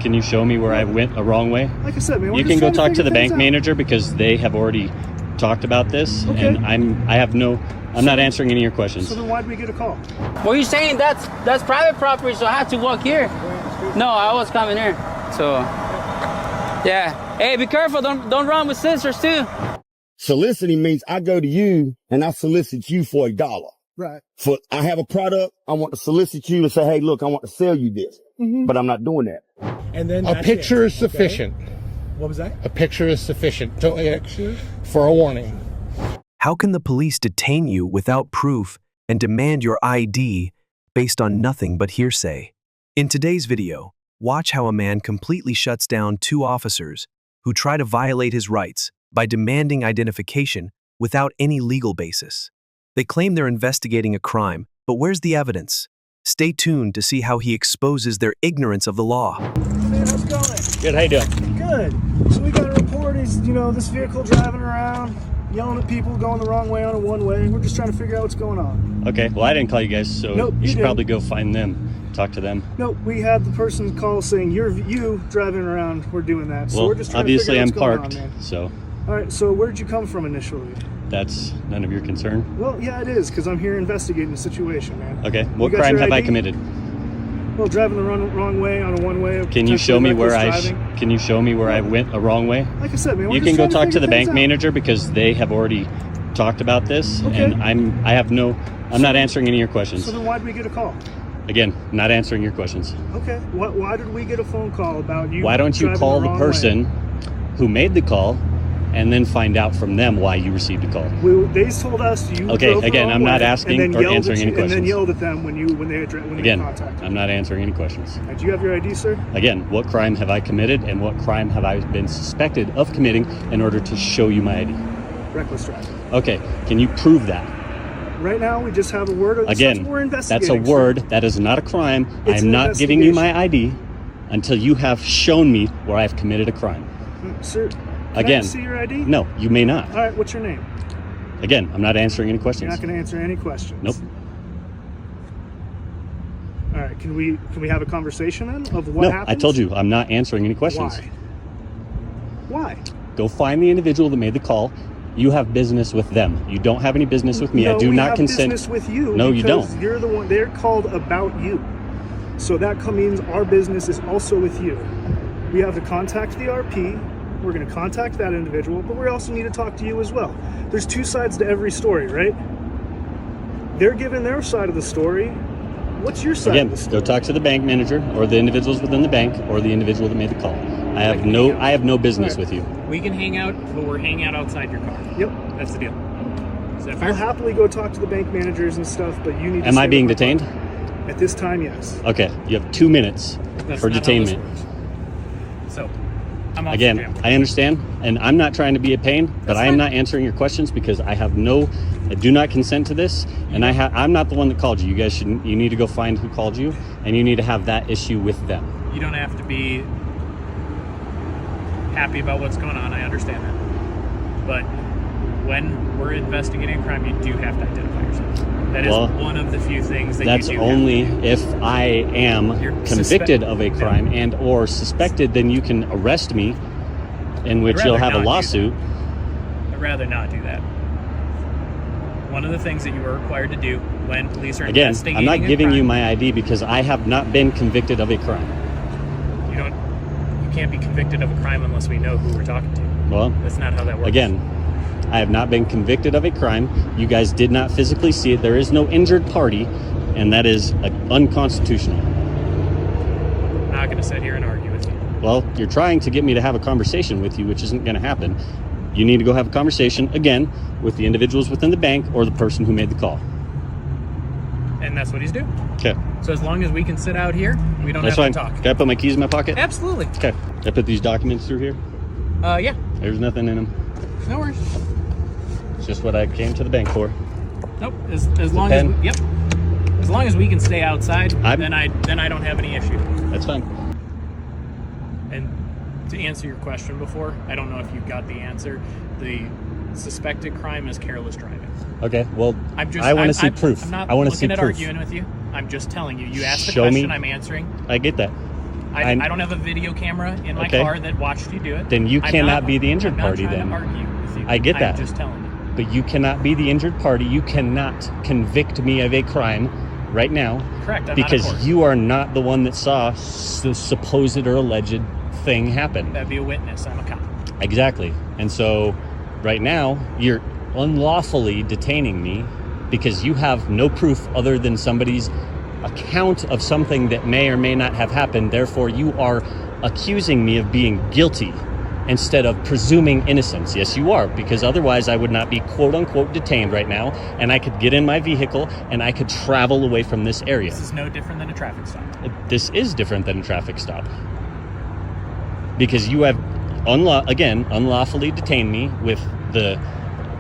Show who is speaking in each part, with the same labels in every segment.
Speaker 1: Can you show me where I went a wrong way?
Speaker 2: Like I said, man,
Speaker 1: you can go talk to the bank manager because they have already talked about this, and I'm not answering any of your questions.
Speaker 2: So then why did we get a call?
Speaker 3: Well, you're saying that's private property, so I have to walk here. No, I was coming here. So, yeah. Hey, be careful. Don't run with scissors too.
Speaker 4: Soliciting means I go to you and I solicit you for $1.
Speaker 2: Right.
Speaker 4: I have a product, I want to solicit you to say, hey, look, I want to sell you this, but I'm not doing that.
Speaker 5: And then a picture is sufficient.
Speaker 2: What was that?
Speaker 5: A picture is sufficient for a warning.
Speaker 6: How can the police detain you without proof and demand your ID based on nothing but hearsay? In today's video, watch how a man completely shuts down 2 officers who try to violate his rights by demanding identification without any legal basis. They claim they're investigating a crime, but where's the evidence? Stay tuned to see how he exposes their ignorance of the law.
Speaker 2: Man, how's it going?
Speaker 1: Good, how you doing?
Speaker 2: Good. So we got a report. He's, this vehicle driving around, yelling at people, going the wrong way on a one-way. We're just trying to figure out what's going on.
Speaker 1: Okay, well, I didn't call you guys, so
Speaker 2: Nope,
Speaker 1: you should probably go find them, talk to them.
Speaker 2: No, we had the person call saying, you driving around, we're doing that. So
Speaker 1: well,
Speaker 2: we're just trying
Speaker 1: obviously
Speaker 2: to
Speaker 1: I'm
Speaker 2: figure out what's
Speaker 1: parked,
Speaker 2: going on, man.
Speaker 1: so.
Speaker 2: All right, so where did you come from initially?
Speaker 1: That's none of your concern.
Speaker 2: Well, yeah, it is, because I'm here investigating the situation, man.
Speaker 1: Okay, what crime have I committed?
Speaker 2: Well, driving the wrong way on a one-way.
Speaker 1: Can you show me where I went a wrong way?
Speaker 2: Like I said, man,
Speaker 1: you can go talk to the bank manager because they have already talked about this, and I'm not answering any of your questions.
Speaker 2: So then why did we get a call?
Speaker 1: Again, not answering your questions.
Speaker 2: Okay, why did we get a phone call about you?
Speaker 1: Why don't you call the person who made the call and then find out from them why you received a call?
Speaker 2: They told us you.
Speaker 1: Okay, again, I'm not asking or answering any questions.
Speaker 2: And then yelled at them when they contacted.
Speaker 1: I'm not answering any questions.
Speaker 2: Do you have your ID, sir?
Speaker 1: Again, what crime have I committed and what crime have I been suspected of committing in order to show you my ID?
Speaker 2: Reckless driving.
Speaker 1: Okay, can you prove that?
Speaker 2: Right now, we just have a word.
Speaker 1: Again,
Speaker 2: we're investigating,
Speaker 1: that's a word. That is not a crime.
Speaker 2: It's
Speaker 1: I'm not giving you my ID until you have shown me where I've committed a crime.
Speaker 2: Sir,
Speaker 1: again,
Speaker 2: can I see your ID?
Speaker 1: No, you may not.
Speaker 2: All right, what's your name?
Speaker 1: Again, I'm not answering any questions.
Speaker 2: You're not going to answer any questions.
Speaker 1: Nope.
Speaker 2: All right, can we have a conversation then of what happened?
Speaker 1: I told you I'm not answering any questions.
Speaker 2: Why?
Speaker 1: Go find the individual that made the call. You have business with them. You don't have any business with me.
Speaker 2: No,
Speaker 1: I do not consent.
Speaker 2: Business with you.
Speaker 1: No, you don't.
Speaker 2: You're the one. They're called about you. So that means our business is also with you. We have to contact the RP. We're going to contact that individual, but we also need to talk to you as well. There's 2 sides to every story, right? They're giving their side of the story. What's your side of the story?
Speaker 1: Go talk to the bank manager or the individuals within the bank or the individual that made the call. I have no business with you.
Speaker 7: We can hang out, but we're hanging out outside your car.
Speaker 2: Yep.
Speaker 7: That's the deal. Is that fair?
Speaker 2: I'll happily go talk to the bank managers and stuff, but you need to
Speaker 1: Am I being detained?
Speaker 2: At this time, yes.
Speaker 1: Okay, you have 2 minutes for detainment.
Speaker 7: So, I'm off
Speaker 1: again,
Speaker 7: the jam.
Speaker 1: I understand, and I'm not trying to be a pain, but I am not answering your questions because I do not consent to this, and I'm not the one that called you. You need to go find who called you, and you need to have that issue with them.
Speaker 7: You don't have to be happy about what's going on. I understand that. But when we're investigating a crime, you do have to identify yourself. That is one of the few things that you do.
Speaker 1: That's only if I am convicted of a crime and or suspected, then you can arrest me, in which you'll have a lawsuit.
Speaker 7: I'd rather not do that. One of the things that you are required to do when police are investigating
Speaker 1: I'm not giving you my ID because I have not been convicted of a crime.
Speaker 7: You can't be convicted of a crime unless we know who we're talking to.
Speaker 1: Well,
Speaker 7: that's not how that works.
Speaker 1: Again, I have not been convicted of a crime. You guys did not physically see it. There is no injured party, and that is unconstitutional.
Speaker 7: I'm not going to sit here and argue with you.
Speaker 1: Well, you're trying to get me to have a conversation with you, which isn't going to happen. You need to go have a conversation, again, with the individuals within the bank or the person who made the call.
Speaker 7: And that's what he's doing.
Speaker 1: Okay.
Speaker 7: So as long as we can sit out here, we don't have
Speaker 1: to
Speaker 7: talk.
Speaker 1: Can I put my keys in my pocket?
Speaker 7: Absolutely.
Speaker 1: Okay. Can I put these documents through here?
Speaker 7: Yeah.
Speaker 1: There's nothing in them.
Speaker 7: No worries.
Speaker 1: It's just what I came to the bank for.
Speaker 7: Nope. As long as we can stay outside, then I don't have any issue.
Speaker 1: That's fine.
Speaker 7: And to answer your question before, I don't know if you got the answer. The suspected crime is careless driving.
Speaker 1: Okay, well, I want to see proof.
Speaker 7: I'm not
Speaker 1: I want to see
Speaker 7: looking at
Speaker 1: proof.
Speaker 7: arguing with you. I'm just telling you. You asked the
Speaker 1: Show
Speaker 7: question,
Speaker 1: me.
Speaker 7: I'm answering.
Speaker 1: I get that.
Speaker 7: I don't have a video camera in my car that watched you do it.
Speaker 1: Then you cannot be the injured party then.
Speaker 7: I'm not trying to argue with you.
Speaker 1: I get that.
Speaker 7: I'm just telling you.
Speaker 1: But you cannot be the injured party. You cannot convict me of a crime right now.
Speaker 7: Correct. I'm
Speaker 1: because
Speaker 7: not a court.
Speaker 1: you are not the one that saw the supposed or alleged thing happen.
Speaker 7: That'd be a witness. I'm a cop.
Speaker 1: Exactly. And so right now you're unlawfully detaining me because you have no proof other than somebody's account of something that may or may not have happened. Therefore, you are accusing me of being guilty instead of presuming innocence. Yes, you are, because otherwise I would not be quote unquote detained right now, and I could get in my vehicle and I could travel away from this area.
Speaker 7: This is no different than a traffic stop.
Speaker 1: This is different than a traffic stop. Because you have unlawfully detained me with the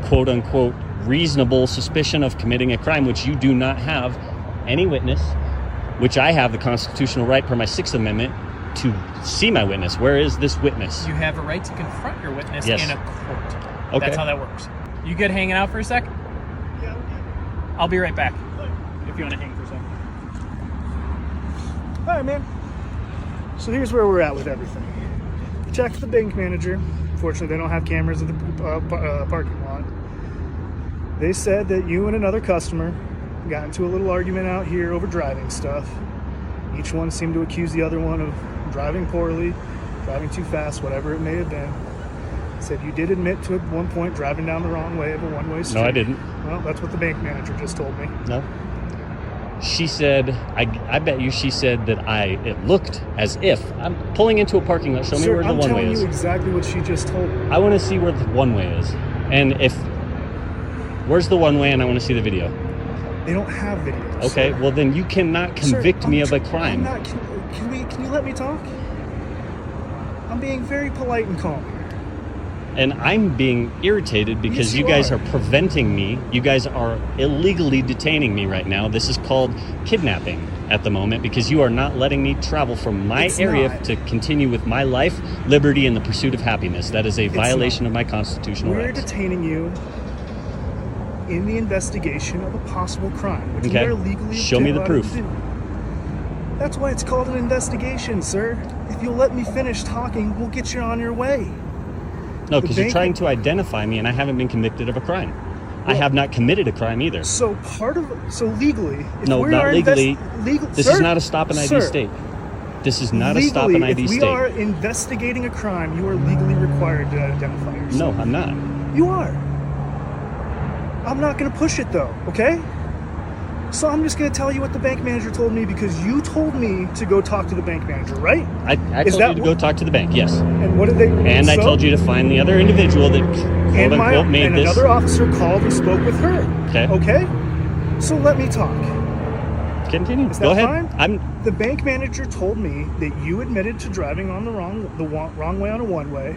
Speaker 1: quote unquote reasonable suspicion of committing a crime, which you do not have any witness, which I have the constitutional right per my 6th Amendment to see my witness. Where is this witness?
Speaker 7: You have a right to confront your witness
Speaker 1: Yes.
Speaker 7: in a court.
Speaker 1: Okay.
Speaker 7: That's how that works. You good hanging out for a sec?
Speaker 2: Yeah,
Speaker 7: I'll be right back. If you want to hang for a second.
Speaker 2: all right, man. So here's where we're at with everything. Checked the bank manager. Fortunately, they don't have cameras in the parking lot. They said that you and another customer got into a little argument out here over driving stuff. Each one seemed to accuse the other one of driving poorly, driving too fast, whatever it may have been. Said you did admit to at one point driving down the wrong way of a one-way street.
Speaker 1: No, I didn't.
Speaker 2: Well, that's what the bank manager just told me.
Speaker 1: No. She said, I bet you she said that it looked as if I'm pulling into a parking lot. Show me
Speaker 2: Sir,
Speaker 1: where the
Speaker 2: I'm
Speaker 1: one-way
Speaker 2: telling
Speaker 1: is.
Speaker 2: you exactly what she just told me.
Speaker 1: I want to see where the one-way is. And where's the one-way, and I want to see the video.
Speaker 2: They don't have videos.
Speaker 1: Okay,
Speaker 2: sir.
Speaker 1: well then you cannot convict
Speaker 2: Sir,
Speaker 1: me of a
Speaker 2: I'm
Speaker 1: crime.
Speaker 2: not, can you let me talk? I'm being very polite and calm here.
Speaker 1: And I'm being irritated because
Speaker 2: Yes,
Speaker 1: you
Speaker 2: you
Speaker 1: guys
Speaker 2: are.
Speaker 1: are preventing me. You guys are illegally detaining me right now. This is called kidnapping at the moment because you are not letting me travel from my
Speaker 2: It's
Speaker 1: area
Speaker 2: not.
Speaker 1: to continue with my life, liberty, and the pursuit of happiness. That is a violation
Speaker 2: not.
Speaker 1: of my constitutional
Speaker 2: We're
Speaker 1: rights.
Speaker 2: detaining you in the investigation of a possible crime, which
Speaker 1: Okay.
Speaker 2: we are legally
Speaker 1: Show me the
Speaker 2: allowed
Speaker 1: proof.
Speaker 2: to do. That's why it's called an investigation, sir. If you'll let me finish talking, we'll get you on your way.
Speaker 1: No,
Speaker 2: the
Speaker 1: because you're
Speaker 2: bank-
Speaker 1: trying to identify me, and I haven't been convicted of a crime. I have not committed a crime either.
Speaker 2: So legally, if
Speaker 1: No,
Speaker 2: we
Speaker 1: not
Speaker 2: are
Speaker 1: legally.
Speaker 2: legal,
Speaker 1: This
Speaker 2: sir,
Speaker 1: is not a stop and ID
Speaker 2: sir,
Speaker 1: state. This is not
Speaker 2: legally,
Speaker 1: a stop and ID
Speaker 2: if we
Speaker 1: state.
Speaker 2: are investigating a crime, you are legally required to identify yourself.
Speaker 1: No, I'm not.
Speaker 2: You are. I'm not going to push it though, okay? So I'm just going to tell you what the bank manager told me because you told me to go talk to the bank manager, right?
Speaker 1: I
Speaker 2: Is
Speaker 1: told
Speaker 2: that
Speaker 1: you to
Speaker 2: what-
Speaker 1: go talk to the bank, yes.
Speaker 2: And what did they?
Speaker 1: And I
Speaker 2: so-
Speaker 1: told you to find the other individual that quote unquote made
Speaker 2: and
Speaker 1: this.
Speaker 2: another officer called and spoke with her.
Speaker 1: Okay.
Speaker 2: Okay. So let me talk.
Speaker 1: Continue.
Speaker 2: Is
Speaker 1: Go
Speaker 2: that
Speaker 1: ahead.
Speaker 2: fine? The bank manager told me that you admitted to driving on the wrong way on a one-way.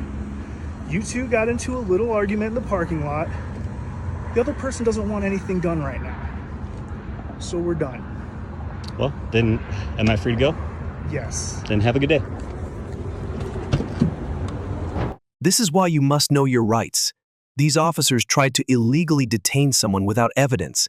Speaker 2: You two got into a little argument in the parking lot. The other person doesn't want anything done right now. So we're done.
Speaker 1: Well, then, am I free to go?
Speaker 2: Yes.
Speaker 1: Then have a good day.
Speaker 6: This is why you must know your rights. These officers tried to illegally detain someone without evidence,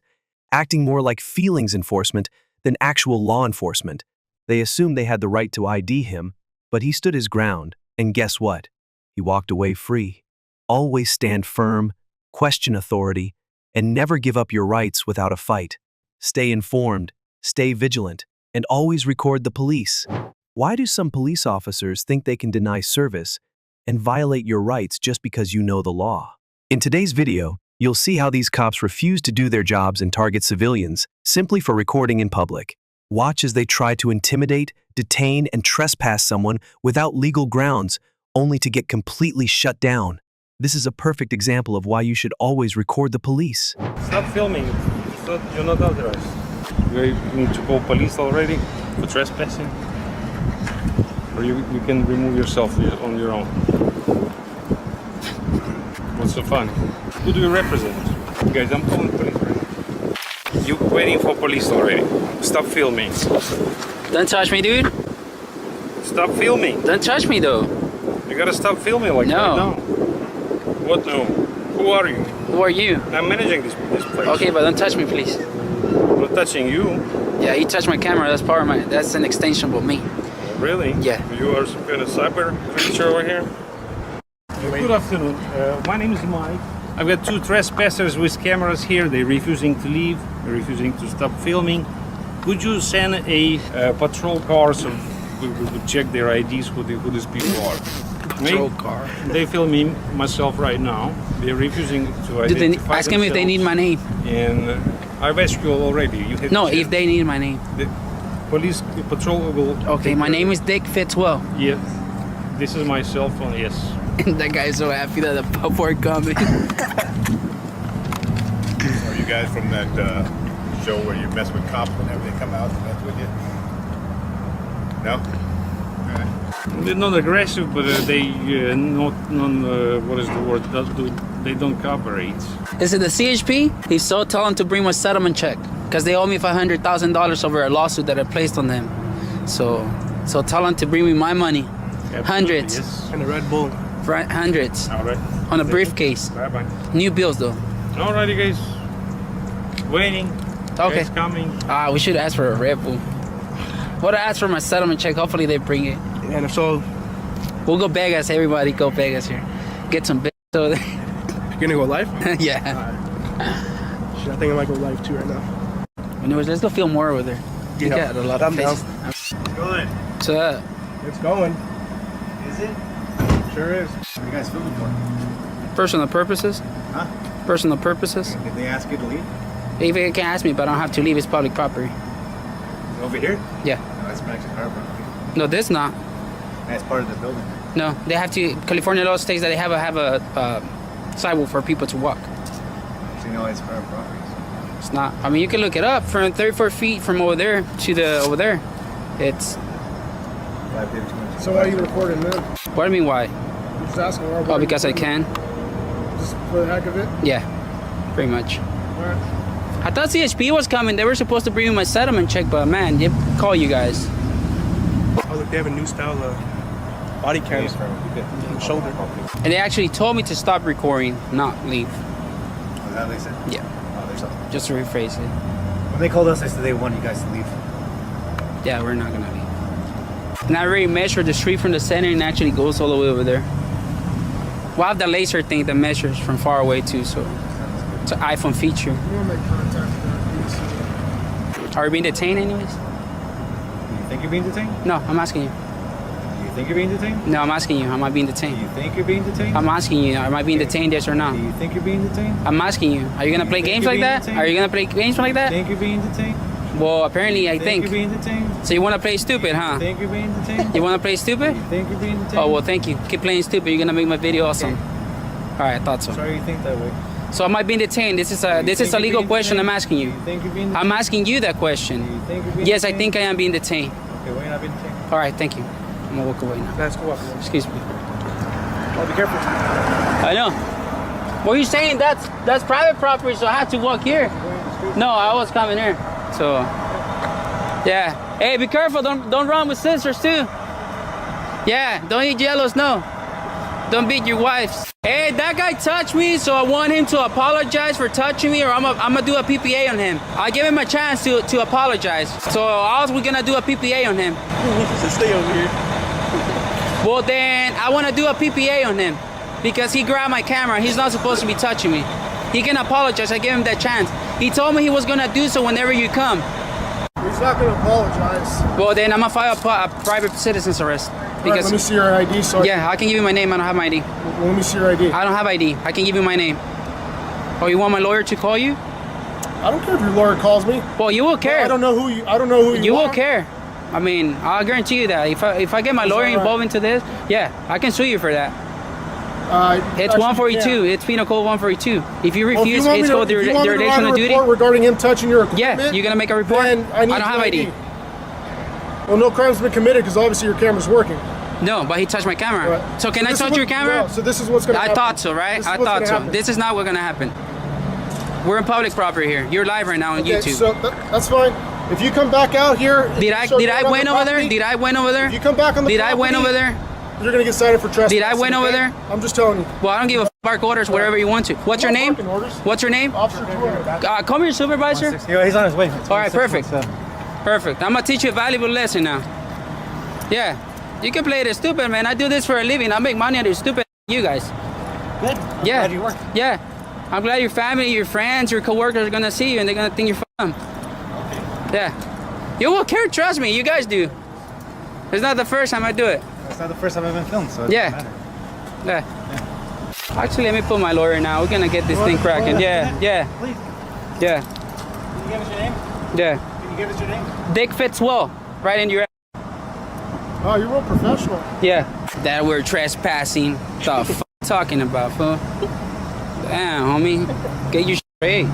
Speaker 6: acting more like feelings enforcement than actual law enforcement. They assumed they had the right to ID him, but he stood his ground, and guess what? He walked away free. Always stand firm, question authority, and never give up your rights without a fight. Stay informed, stay vigilant, and always record the police. Why do some police officers think they can deny service and violate your rights just because you know the law? In today's video, you'll see how these cops refuse to do their jobs and target civilians simply for recording in public. Watch as they try to intimidate, detain, and trespass someone without legal grounds, only to get completely shut down. This is a perfect example of why you should always record the police.
Speaker 8: Stop filming. You're not authorized. You need to call police already for trespassing. Or you can remove yourself on your own. What's so funny? Who do you represent? Guys, I'm calling police right now. You're waiting for police already. Stop filming.
Speaker 3: Don't touch me, dude.
Speaker 8: Stop filming.
Speaker 3: Don't touch me, though.
Speaker 8: You gotta stop filming like
Speaker 3: No.
Speaker 8: right now. What no? Who are you?
Speaker 3: Who are you?
Speaker 8: I'm managing this place.
Speaker 3: Okay, but don't touch me, please.
Speaker 8: I'm not touching you.
Speaker 3: Yeah, you touch my camera. That's part of my. That's an extension of me.
Speaker 8: Really?
Speaker 3: Yeah.
Speaker 8: You are some kind of cyber creature over here? Good afternoon. My name is Mike. I've got 2 trespassers with cameras here. They're refusing to leave. They're refusing to stop filming. Could you send a patrol car so we could check their IDs, who these people are?
Speaker 3: Patrol car.
Speaker 8: They filming myself right now. They're refusing to
Speaker 3: Do they
Speaker 8: identify
Speaker 3: ask him if they need my name?
Speaker 8: And I've asked you already. You have
Speaker 3: No,
Speaker 8: to check.
Speaker 3: if they need my name.
Speaker 8: The police patrol will.
Speaker 3: Okay, my name is Dick Fitzwell.
Speaker 8: Yeah. This is my cell phone. Yes.
Speaker 3: And that guy's so happy that the pup were coming.
Speaker 9: Are you guys from that show where you mess with cops whenever they come out and mess with you? No?
Speaker 8: They're not aggressive, but they what is the word? They don't cooperate.
Speaker 3: Is it the CHP? He's so tell him to bring my settlement check because they owe me $500,000 over a lawsuit that I placed on them. So tell him to bring me my money.
Speaker 8: Absolutely,
Speaker 3: Hundreds.
Speaker 8: Yes.
Speaker 5: And a Red Bull.
Speaker 3: Right, hundreds.
Speaker 8: All right.
Speaker 3: On a briefcase.
Speaker 8: Bye bye.
Speaker 3: New bills though.
Speaker 8: Alrighty, guys. Waiting.
Speaker 3: Okay.
Speaker 8: Guys coming.
Speaker 3: We should ask for a Red Bull. What I ask for my settlement check? Hopefully they bring it.
Speaker 5: And if so,
Speaker 3: We'll go Vegas. Everybody go Vegas here. Get some big. So
Speaker 5: you're gonna go live?
Speaker 3: yeah.
Speaker 5: Shit, I think I might go live too right now.
Speaker 3: Anyways, let's go film more over there. You
Speaker 5: Yeah.
Speaker 3: got a lot
Speaker 5: I'm
Speaker 3: of
Speaker 5: down.
Speaker 3: faces.
Speaker 9: Good.
Speaker 3: So
Speaker 5: It's going.
Speaker 9: Is it?
Speaker 5: Sure is.
Speaker 9: What are you guys filming for?
Speaker 3: personal purposes.
Speaker 9: Huh?
Speaker 3: Personal purposes.
Speaker 9: Did they ask you to leave?
Speaker 3: If you can ask me, but I don't have to leave. It's public property.
Speaker 9: Over here?
Speaker 3: Yeah.
Speaker 9: No, that's actually our property.
Speaker 3: No, this not.
Speaker 9: That's part of the building.
Speaker 3: No, they have to. California law states that they have a sidewalk for people to walk.
Speaker 9: So you know it's our property.
Speaker 3: It's not. I mean, you can look it up. From 34 feet from over there to over there, it's.
Speaker 9: So 552.
Speaker 5: So why are you recording then?
Speaker 3: What do you mean why?
Speaker 5: I'm just asking why.
Speaker 3: Oh, because I can.
Speaker 5: Just for the heck of it?
Speaker 3: Yeah, pretty much.
Speaker 5: Alright.
Speaker 3: I thought CHP was coming. They were supposed to bring me my settlement check, but man, they call you guys.
Speaker 5: Oh, look, they have a new style of body cams on the shoulder.
Speaker 3: And they actually told me to stop recording, not leave.
Speaker 9: Is that what they said?
Speaker 3: Yeah,
Speaker 9: Oh, there's something.
Speaker 3: just to rephrase it.
Speaker 9: When they called us, they said they want you guys to leave.
Speaker 3: Yeah, we're not gonna leave. And I already measured the street from the center and it actually goes all the way over there. We'll have the laser thing that measures from far away too, so it's an iPhone feature.
Speaker 5: You want to make contact with
Speaker 3: Are we being detained anyways?
Speaker 9: Do you think you're being detained?
Speaker 3: No, I'm asking you.
Speaker 9: Do you think you're being detained?
Speaker 3: No, I'm asking you. Am I being
Speaker 9: Do
Speaker 3: detained?
Speaker 9: you think you're being detained?
Speaker 3: I'm asking you. Am I being detained, yes or no?
Speaker 9: Do you think you're being detained?
Speaker 3: I'm asking you. Are you gonna
Speaker 9: You
Speaker 3: play
Speaker 9: think
Speaker 3: games
Speaker 9: you're
Speaker 3: like
Speaker 9: being
Speaker 3: that?
Speaker 9: detained?
Speaker 3: Are you gonna play games like that?
Speaker 9: Think you're being detained?
Speaker 3: Well, apparently I
Speaker 9: Think
Speaker 3: think.
Speaker 9: you're being detained?
Speaker 3: So you wanna play stupid, huh?
Speaker 9: Think you're being detained?
Speaker 3: You wanna play stupid?
Speaker 9: You think you're being detained?
Speaker 3: Oh, well, thank you. Keep playing stupid. You're gonna make my video awesome. All right, I thought so.
Speaker 9: Sorry you think that way.
Speaker 3: So am I being detained? This is a
Speaker 9: You think
Speaker 3: a
Speaker 9: you're
Speaker 3: legal
Speaker 9: being
Speaker 3: question.
Speaker 9: detained?
Speaker 3: I'm asking you.
Speaker 9: You think you're being detained?
Speaker 3: I'm asking you that question.
Speaker 9: You think you're being
Speaker 3: Yes, I
Speaker 9: detained?
Speaker 3: think I am being detained.
Speaker 9: Okay, why you not being detained?
Speaker 3: All right, thank you. I'm gonna walk away now.
Speaker 5: Let's go up.
Speaker 3: Excuse me.
Speaker 5: Oh, be careful.
Speaker 3: I know. What are you saying? That's private property, so I have to walk here. No, I was coming here. So, yeah. Hey, be careful. Don't run with scissors too. Yeah, don't eat yellow snow. Don't beat your wives. Hey, that guy touched me, so I want him to apologize for touching me, or I'm gonna do a PPA on him. I give him a chance to apologize. So also we're gonna do a PPA on him.
Speaker 5: Just stay over here.
Speaker 3: Well then, I wanna do a PPA on him because he grabbed my camera. He's not supposed to be touching me. He can apologize. I give him that chance. He told me he was gonna do so whenever you come.
Speaker 5: He's not going to apologize.
Speaker 3: Well then, I'm gonna file a private citizen's arrest.
Speaker 5: All right, let me see your ID. So
Speaker 3: Yeah, I can give you my name. I don't have my ID.
Speaker 5: Well, let me see your ID.
Speaker 3: I don't have ID. I can give you my name. Oh, you want my lawyer to call you?
Speaker 5: I don't care if your lawyer calls me.
Speaker 3: Well, you will care.
Speaker 5: I don't know who you. I don't know who you.
Speaker 3: You will
Speaker 5: are.
Speaker 3: care. I mean, I'll guarantee you that if I get my lawyer
Speaker 5: all right.
Speaker 3: involved into this, yeah, I can sue you for that. It's
Speaker 5: actually,
Speaker 3: 142.
Speaker 5: yeah.
Speaker 3: It's penal code 142. If you
Speaker 5: Well, if
Speaker 3: refuse,
Speaker 5: you want
Speaker 3: it's
Speaker 5: me to-
Speaker 3: called
Speaker 5: if you want me to write
Speaker 3: dereliction
Speaker 5: a
Speaker 3: of duty.
Speaker 5: report regarding him touching your equipment.
Speaker 3: Yeah, you're gonna make a report.
Speaker 5: Then I don't
Speaker 3: have ID.
Speaker 5: Well, no crime's been committed because obviously your camera's working.
Speaker 3: No, but he touched my camera.
Speaker 5: Right.
Speaker 3: So can I
Speaker 5: this is
Speaker 3: touch
Speaker 5: what-
Speaker 3: your camera?
Speaker 5: No, so this is what's going to
Speaker 3: I
Speaker 5: happen.
Speaker 3: thought so, right?
Speaker 5: This is
Speaker 3: I
Speaker 5: what's
Speaker 3: thought
Speaker 5: gonna
Speaker 3: so.
Speaker 5: happen.
Speaker 3: This is not what's gonna happen. We're in public property here. You're live right now on
Speaker 5: Okay,
Speaker 3: YouTube.
Speaker 5: so that's fine. If you come back out here,
Speaker 3: Did I win over there? Did I win over there?
Speaker 5: If you come back on the
Speaker 3: Did I win
Speaker 5: property,
Speaker 3: over there?
Speaker 5: You're gonna get cited for trespassing.
Speaker 3: Did I win over
Speaker 5: okay?
Speaker 3: there?
Speaker 5: I'm just telling you.
Speaker 3: Well, I don't give a bark orders wherever you want to. What's your
Speaker 5: I'm
Speaker 3: name?
Speaker 5: not barking orders.
Speaker 3: What's your name?
Speaker 5: Officer Torres.
Speaker 3: Come here, supervisor.
Speaker 9: Yeah, he's on his way.
Speaker 3: All right, perfect. Perfect. I'm gonna teach you a valuable lesson now. Yeah. You can play it stupid, man. I do this for a living. I make money out of stupid you guys.
Speaker 10: Good.
Speaker 3: Yeah.
Speaker 10: Glad you work.
Speaker 3: Yeah. I'm glad your family, your friends, your coworkers are gonna see you and they're gonna think you're fun.
Speaker 10: Okay.
Speaker 3: Yeah. You will care, trust me, you guys do. It's not the first time I do it.
Speaker 10: It's not the first time I've been filmed, so it
Speaker 3: Yeah.
Speaker 10: doesn't matter.
Speaker 3: Yeah. Actually, let me put my lawyer now. We're gonna get this thing cracking. Yeah, yeah.
Speaker 10: Please.
Speaker 3: Yeah.
Speaker 10: Can you give us your name?
Speaker 3: Yeah.
Speaker 10: Can you give us your name?
Speaker 3: Dick Fitzwell. Right in your.
Speaker 2: Oh, you're real professional.
Speaker 3: Yeah. That we're trespassing. The f talking about, fool? Damn, homie. Get your straight.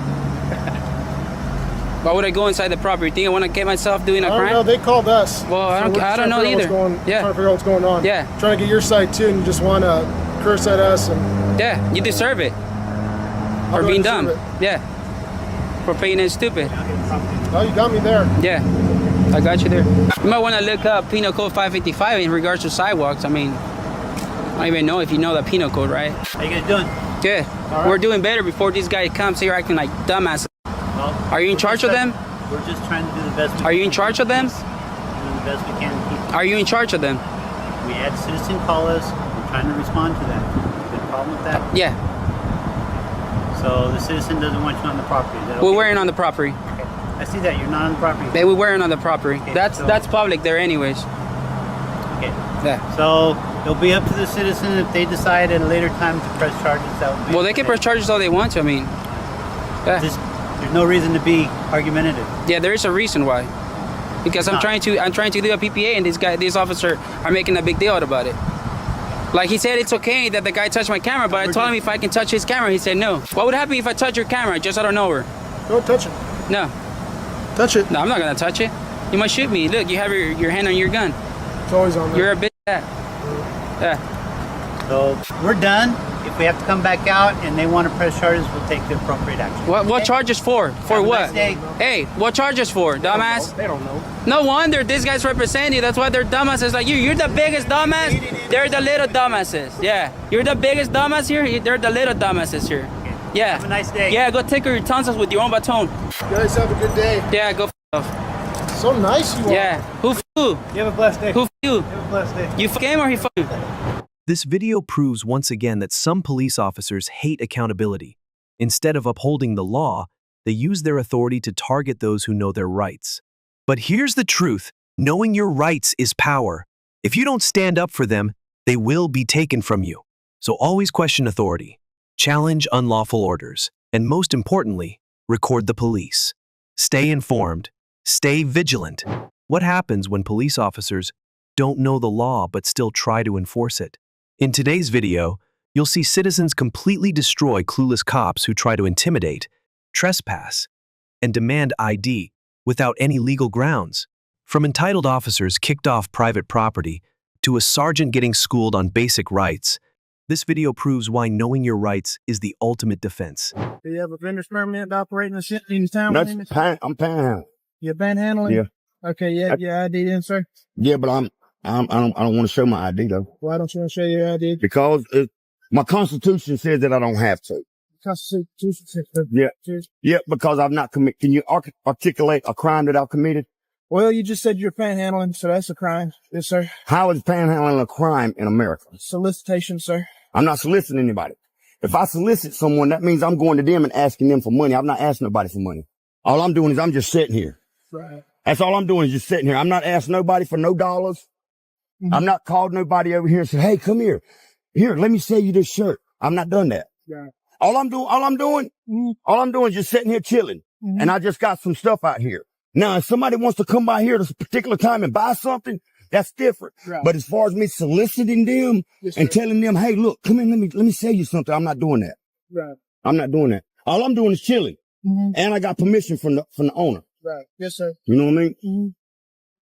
Speaker 3: Why would I go inside the property? Think I want to get myself doing a crime?
Speaker 2: I don't know. They called us.
Speaker 3: Well, I don't know either.
Speaker 2: Trying to figure out what's going on.
Speaker 3: Yeah.
Speaker 2: Trying to get your side too, and you just want to curse at us. And
Speaker 3: Yeah, you deserve it. For
Speaker 2: do I
Speaker 3: being
Speaker 2: deserve
Speaker 3: dumb.
Speaker 2: it?
Speaker 3: Yeah. For being stupid.
Speaker 2: Oh, you got me there.
Speaker 3: Yeah. I got you there. You might want to look up Penal Code 555 in regards to sidewalks. I mean, I don't even know if you know the penal code, right?
Speaker 10: How you guys doing?
Speaker 3: Yeah.
Speaker 10: All right.
Speaker 3: We're doing better before this guy comes here acting like dumbasses.
Speaker 10: Well,
Speaker 3: Are you in charge of them?
Speaker 10: We're just trying to do the best we
Speaker 3: Are you in charge of them?
Speaker 10: Doing the best we can to keep.
Speaker 3: Are you in charge of them?
Speaker 10: We had citizen call us. We're trying to respond to that. Good problem with that?
Speaker 3: Yeah.
Speaker 10: So the citizen doesn't want you on the property. Is that
Speaker 3: We're
Speaker 10: okay?
Speaker 3: wearing on the property.
Speaker 10: Okay. I see that. You're not on the property.
Speaker 3: They were wearing on the property.
Speaker 10: Okay,
Speaker 3: That's public there anyways.
Speaker 10: Okay.
Speaker 3: Yeah.
Speaker 10: So it'll be up to the citizen if they decide at a later time to press charges. That would be
Speaker 3: Well, they can
Speaker 10: okay.
Speaker 3: press charges all they want to. I mean, yeah.
Speaker 10: There's no reason to be argumentative.
Speaker 3: Yeah, there is a reason why. Because I'm trying to do a PPA and this officer are making a big deal out about it. Like he said it's okay that the guy touched my camera, but I told him if I can touch his camera, he said no. What would happen if I touch your camera just out of nowhere?
Speaker 2: Don't touch it.
Speaker 3: No.
Speaker 2: Touch it.
Speaker 3: No, I'm not gonna touch it. You might shoot me. Look, you have your hand on your gun.
Speaker 2: It's always on there.
Speaker 3: You're a bitch. Yeah.
Speaker 10: So we're done. If we have to come back out and they want to press charges, we'll take the appropriate action.
Speaker 3: What charges for? For
Speaker 10: Have a
Speaker 3: what?
Speaker 10: nice day.
Speaker 3: Hey, what charges for, dumbass?
Speaker 2: They don't know.
Speaker 3: No wonder this guy's representing you. That's why they're dumbasses like you. You're the biggest dumbass. They're the little dumbasses. Yeah. You're the biggest dumbass here. They're the little dumbasses here. Yeah.
Speaker 10: Have a nice day.
Speaker 3: Yeah, go tickle your tonsils with your own baton.
Speaker 2: You guys have a good day.
Speaker 3: Yeah, go f off.
Speaker 2: So nice you are.
Speaker 3: Yeah. Who f you?
Speaker 10: You have a blessed day.
Speaker 3: Who f you?
Speaker 10: You have a blessed day.
Speaker 3: You f him or he f you?
Speaker 6: This video proves once again that some police officers hate accountability. Instead of upholding the law, they use their authority to target those who know their rights. But here's the truth. Knowing your rights is power. If you don't stand up for them, they will be taken from you. So always question authority, challenge unlawful orders, and most importantly, record the police. Stay informed. Stay vigilant. What happens when police officers don't know the law but still try to enforce it? In today's video, you'll see citizens completely destroy clueless cops who try to intimidate, trespass, and demand ID without any legal grounds. From entitled officers kicked off private property to a sergeant getting schooled on basic rights, this video proves why knowing your rights is the ultimate defense.
Speaker 2: Do you have a vendor's permit to operate in the town?
Speaker 4: I'm panhandling.
Speaker 2: You're panhandling?
Speaker 4: Yeah.
Speaker 2: Okay, you have your ID then, sir?
Speaker 4: Yeah, but I don't want to show my ID though.
Speaker 2: Why don't you want to show your ID?
Speaker 4: Because my Constitution says that I don't have to.
Speaker 2: Constitution says that.
Speaker 4: Yeah. Yeah, because I've not committed. Can you articulate a crime that I've committed?
Speaker 2: Well, you just said you're panhandling, so that's a crime. Yes, sir.
Speaker 4: How is panhandling a crime in America?
Speaker 2: Solicitation, sir.
Speaker 4: I'm not soliciting anybody. If I solicit someone, that means I'm going to them and asking them for money. I'm not asking nobody for money. All I'm doing is I'm just sitting here.
Speaker 2: Right.
Speaker 4: That's all I'm doing is just sitting here. I'm not asking nobody for no dollars. Mm-hmm. I'm not called nobody over here and said, hey, come here. Here, let me sell you this shirt. I'm not done that.
Speaker 2: Right.
Speaker 4: All I'm doing is just sitting here chilling. Mm-hmm. And I just got some stuff out here. Now, if somebody wants to come by here at a particular time and buy something, that's different. Right. But as far as me soliciting them and telling them, hey, look, come in, let me sell you something. I'm not doing that.
Speaker 2: Right.
Speaker 4: I'm not doing that. All I'm doing is chilling. Mm-hmm. And I got permission from the owner.
Speaker 2: Right. Yes, sir.
Speaker 4: You know what I mean?
Speaker 2: Mm-hmm.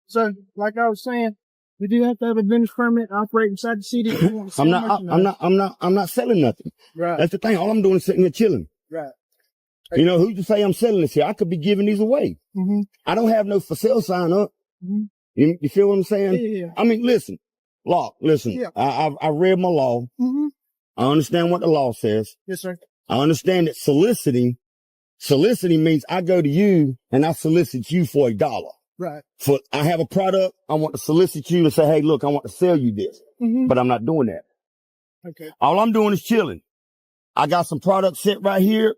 Speaker 2: So, like I was saying, we do have to have a vendor's permit to operate inside the city. I'm
Speaker 4: not selling nothing.
Speaker 2: Right.
Speaker 4: That's the thing. All I'm doing is sitting here chilling.
Speaker 2: Right.
Speaker 4: You know, who's to say I'm selling this here? I could be giving these away. Mm-hmm. I don't have no for sale sign up. Mm-hmm. You feel what I'm saying?
Speaker 2: Yeah.
Speaker 4: I mean, listen. Yeah. I read my law. Mm-hmm. I understand what the law says.
Speaker 2: Yes, sir.
Speaker 4: I understand that soliciting means I go to you and I solicit you for $1.
Speaker 2: Right.
Speaker 4: I have a product. I want to solicit you to say, hey, look, I want to sell you this, but I'm not doing that.
Speaker 2: Okay.
Speaker 4: All I'm doing is chilling. I got some product set right here.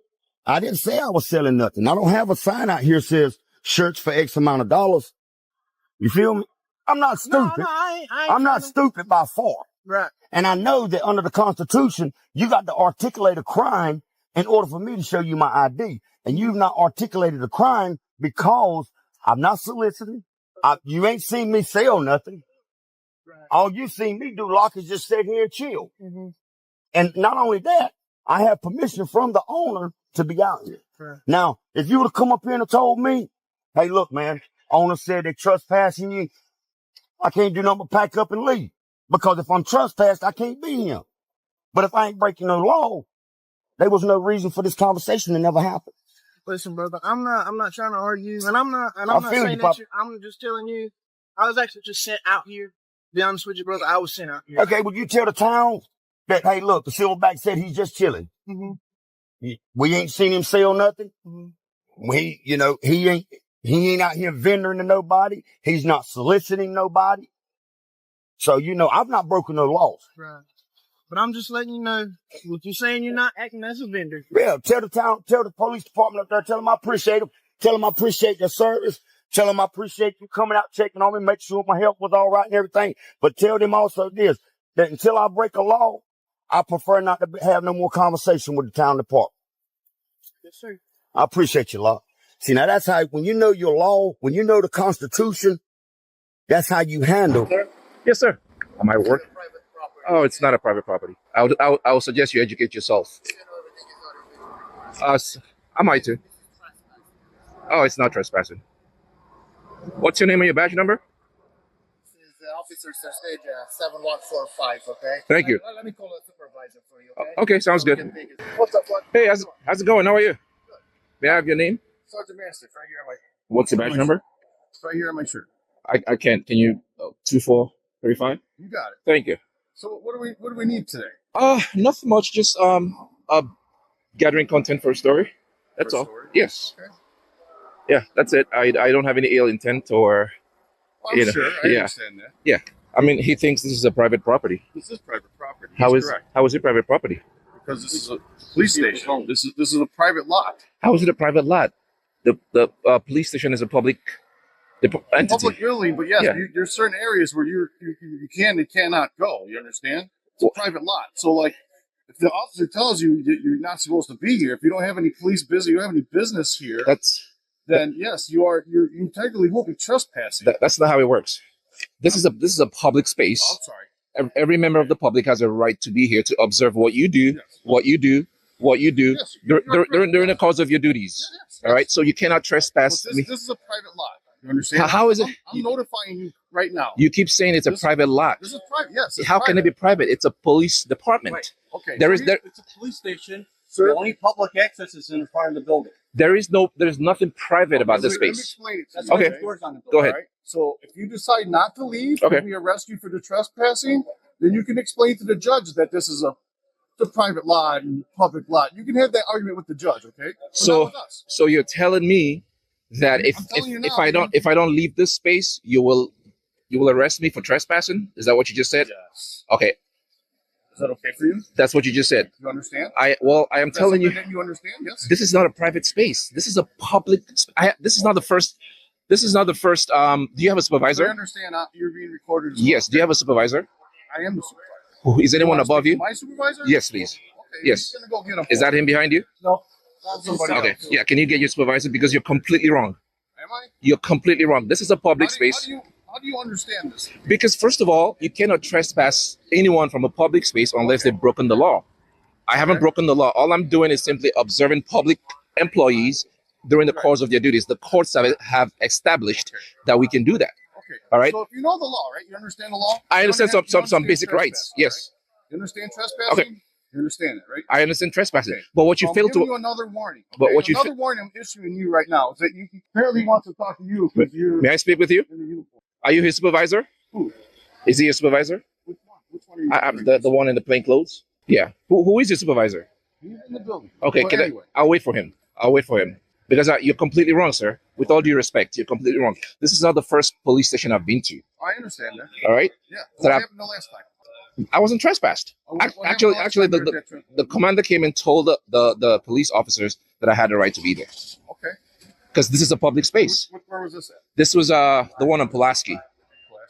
Speaker 4: I didn't say I was selling nothing. I don't have a sign out here that says shirts for X amount of dollars. You feel me? I'm not stupid.
Speaker 2: No, I
Speaker 4: I'm not stupid by far.
Speaker 2: Right.
Speaker 4: And I know that under the Constitution, you got to articulate a crime in order for me to show you my ID. And you've not articulated a crime because I'm not soliciting. You ain't seen me sell nothing.
Speaker 2: Right.
Speaker 4: All you seen me do, Locke, is just sit here and chill.
Speaker 2: Mm-hmm.
Speaker 4: And not only that, I have permission from the owner to be out here.
Speaker 2: Right.
Speaker 4: Now, if you would have come up here and told me, hey, look, man, owner said they're trespassing you, I can't do nothing but pack up and leave. Because if I'm trespassed, I can't be here. But if I ain't breaking no law, there was no reason for this conversation to never happen.
Speaker 2: Listen, brother, I'm not trying to argue, and I'm not
Speaker 4: feel
Speaker 2: saying
Speaker 4: you,
Speaker 2: that
Speaker 4: Pop.
Speaker 2: I'm just telling you, I was actually just sent out here. To be honest with you, brother, I was sent out here.
Speaker 4: Okay, would you tell the town that, hey, look, the silverback said he's just chilling.
Speaker 2: Mm-hmm.
Speaker 4: We ain't seen him sell nothing.
Speaker 2: Mm-hmm.
Speaker 4: He ain't out here vendoring to nobody. He's not soliciting nobody. So, I've not broken no laws.
Speaker 2: Right. But I'm just letting you know, what you're saying, you're not acting as a vendor.
Speaker 4: Yeah, tell the police department up there, tell them I appreciate them. Tell them I appreciate their service. Tell them I appreciate you coming out, checking on me, make sure my health was all right and everything. But tell them also this, that until I break a law, I prefer not to have no more conversation with the town department.
Speaker 2: Yes, sir.
Speaker 4: I appreciate you, Law. See, now that's how, when you know your law, when you know the Constitution, that's how you handle.
Speaker 11: Yes, sir. Am I at work? Oh, it's not a private property. I would suggest you educate yourself. I might too. Oh, it's not trespassing. What's your name and your badge number?
Speaker 12: This is Officer Stage 7145, okay?
Speaker 11: Thank you.
Speaker 12: Let me call a supervisor for you, okay?
Speaker 11: Okay, sounds good.
Speaker 12: What's up, bud?
Speaker 11: Hey, how's it going? How are you? May I have your name?
Speaker 12: Sergeant Master, it's right here on my...
Speaker 11: What's your badge number?
Speaker 12: It's right here on my shirt.
Speaker 11: I can't. Can you? 2435?
Speaker 12: You got it.
Speaker 11: Thank you.
Speaker 12: So what do we need today?
Speaker 11: Nothing much. Just gathering content for a story. That's all.
Speaker 12: Story?
Speaker 11: Yes.
Speaker 12: Okay.
Speaker 11: Yeah, that's it. I don't have any ill intent or.
Speaker 12: Well, I'm sure. I understand that.
Speaker 11: Yeah. I mean, he thinks this is a private property.
Speaker 12: This is private property.
Speaker 11: How
Speaker 12: He's
Speaker 11: is
Speaker 12: correct.
Speaker 11: it private property?
Speaker 12: Because this is a police station. This is a private lot.
Speaker 11: How is it a private lot? The police station is a public entity.
Speaker 12: Public building, but yes,
Speaker 11: Yeah.
Speaker 12: there's certain areas where you can and cannot go. You understand? It's a private lot. So, like, if the officer tells you that you're not supposed to be here, if you don't have any police business, you don't have any business here, then yes, you technically will be trespassing.
Speaker 11: That's not how it works. This is a public space.
Speaker 12: Oh, I'm sorry.
Speaker 11: Every member of the public has a right to be here to observe what you do,
Speaker 12: Yes.
Speaker 11: what you do
Speaker 12: Yes,
Speaker 11: during the course of your duties.
Speaker 12: Yes.
Speaker 11: All right, so you cannot trespass
Speaker 12: But
Speaker 11: me.
Speaker 12: this is a private lot. You understand?
Speaker 11: How is it?
Speaker 12: I'm notifying you right now.
Speaker 11: You keep saying it's a private lot.
Speaker 12: This is private. Yes.
Speaker 11: How can it be private? It's a police department.
Speaker 12: Right. Okay.
Speaker 10: It's a police station. So the only public access is in front of the building.
Speaker 11: There's nothing private about this
Speaker 12: Let me
Speaker 11: space.
Speaker 12: explain it to
Speaker 10: That's
Speaker 12: you.
Speaker 10: why
Speaker 11: Okay.
Speaker 10: there's doors on the
Speaker 11: Go
Speaker 10: building.
Speaker 11: ahead.
Speaker 12: All right? So if you decide not to leave,
Speaker 11: Okay.
Speaker 12: and we arrest you for the trespassing, then you can explain to the judge that this is a private lot and public lot. You can have that argument with the judge, okay? But not with us.
Speaker 11: So you're telling me that
Speaker 12: I'm telling you now,
Speaker 11: if I don't leave this space, you will arrest me for trespassing? Is that what you just said?
Speaker 12: Yes.
Speaker 11: Okay,
Speaker 12: Is that okay for you?
Speaker 11: that's what you just said.
Speaker 12: You understand?
Speaker 11: I am
Speaker 12: That's
Speaker 11: telling you,
Speaker 12: something that you understand? Yes.
Speaker 11: this is not a private space. This is a public. This is not the first. This is not the first. Do you have a
Speaker 12: I
Speaker 11: supervisor?
Speaker 12: understand you're being recorded as well.
Speaker 11: Yes. Do you have a supervisor?
Speaker 12: I am the supervisor.
Speaker 11: Is anyone above you?
Speaker 12: My supervisor?
Speaker 11: Yes, please.
Speaker 12: Okay,
Speaker 11: Yes.
Speaker 12: He's gonna go get him.
Speaker 11: Is that him behind you?
Speaker 12: No. That's somebody
Speaker 11: Okay.
Speaker 12: else.
Speaker 11: Yeah. Can you get your supervisor because you're completely wrong.
Speaker 12: Am I?
Speaker 11: You're completely wrong. This is a public space.
Speaker 12: How do you understand this?
Speaker 11: Because first of all, you cannot trespass anyone from a public space unless they've broken the law. I haven't broken the law. All I'm doing is simply observing public employees during the course of their duties. The courts have established that we can do that.
Speaker 12: Okay.
Speaker 11: All right.
Speaker 12: So if you know the law, right? You understand the law?
Speaker 11: I understand
Speaker 12: You
Speaker 11: some basic
Speaker 12: trespass,
Speaker 11: rights. Yes.
Speaker 12: right? You understand trespassing?
Speaker 11: Okay.
Speaker 12: You understand it, right?
Speaker 11: I understand trespassing.
Speaker 12: Okay.
Speaker 11: But what you
Speaker 12: I'm
Speaker 11: fail
Speaker 12: giving
Speaker 11: to
Speaker 12: you another warning.
Speaker 11: But
Speaker 12: okay?
Speaker 11: what you
Speaker 12: another warning I'm issuing you right now is that you apparently want to talk to you because you're
Speaker 11: May I speak with you?
Speaker 12: in the uniform.
Speaker 11: Are you his supervisor?
Speaker 12: Who?
Speaker 11: Is he your supervisor?
Speaker 12: Which one? Which one are you?
Speaker 11: I'm the one in the plain clothes. Yeah. Who is your supervisor?
Speaker 12: He's in the building.
Speaker 11: Okay.
Speaker 12: Well,
Speaker 11: Can
Speaker 12: anyway.
Speaker 11: I'll wait for him. I'll wait for him. Because you're completely wrong, sir. With all due respect, you're completely wrong. This is not the first police station I've been to.
Speaker 12: I understand that.
Speaker 11: All right?
Speaker 12: Yeah. What happened the last time?
Speaker 11: I wasn't trespassed. Actually, the commander came and told the police officers that I had the right to be there.
Speaker 12: Okay.
Speaker 11: Because this is a public space.
Speaker 12: Where was this at?
Speaker 11: This was the one on Pulaski.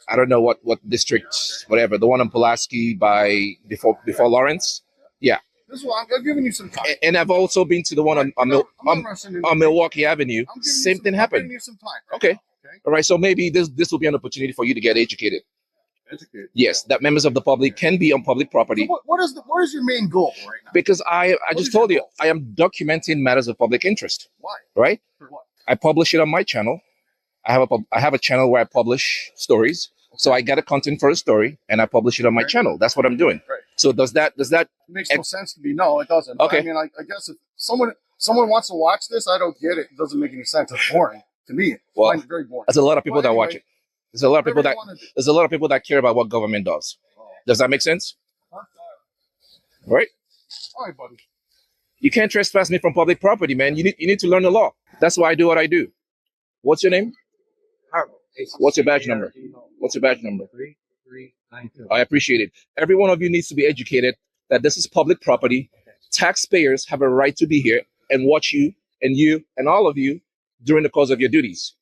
Speaker 11: I don't know what district, whatever. The one on Pulaski by before Lawrence. Yeah.
Speaker 12: This is why I'm giving you some time.
Speaker 11: And I've also been to the one on Milwaukee Avenue. Same thing happened.
Speaker 12: I'm giving you some time.
Speaker 11: Okay. All right. So maybe this will be an opportunity for you to get educated.
Speaker 12: Educated.
Speaker 11: Yes, that members of the public can be on public property.
Speaker 12: So what is your main goal right now?
Speaker 11: Because I just told you, I am documenting matters of public interest.
Speaker 12: Why?
Speaker 11: Right?
Speaker 12: For what?
Speaker 11: I publish it on my channel. I have a channel where I publish stories. So I get a content for a story and I publish it on my channel. That's what I'm doing.
Speaker 12: Right.
Speaker 11: So does that
Speaker 12: it makes no sense to me? No, it doesn't.
Speaker 11: Okay.
Speaker 12: I mean, I guess if someone wants to watch this, I don't get it. It doesn't make any sense. It's boring to me.
Speaker 11: Well,
Speaker 12: It's very boring.
Speaker 11: there's a lot of people that watch it. There's a lot of people that care about what government does. Does that make sense? Right?
Speaker 12: All right, buddy.
Speaker 11: You can't trespass me from public property, man. You need to learn the law. That's why I do what I do. What's your name? What's your badge number? What's your badge number? 3392. I appreciate it. Every one of you needs to be educated that this is public property. Taxpayers have a right to be here and watch you and all of you during the course of your duties.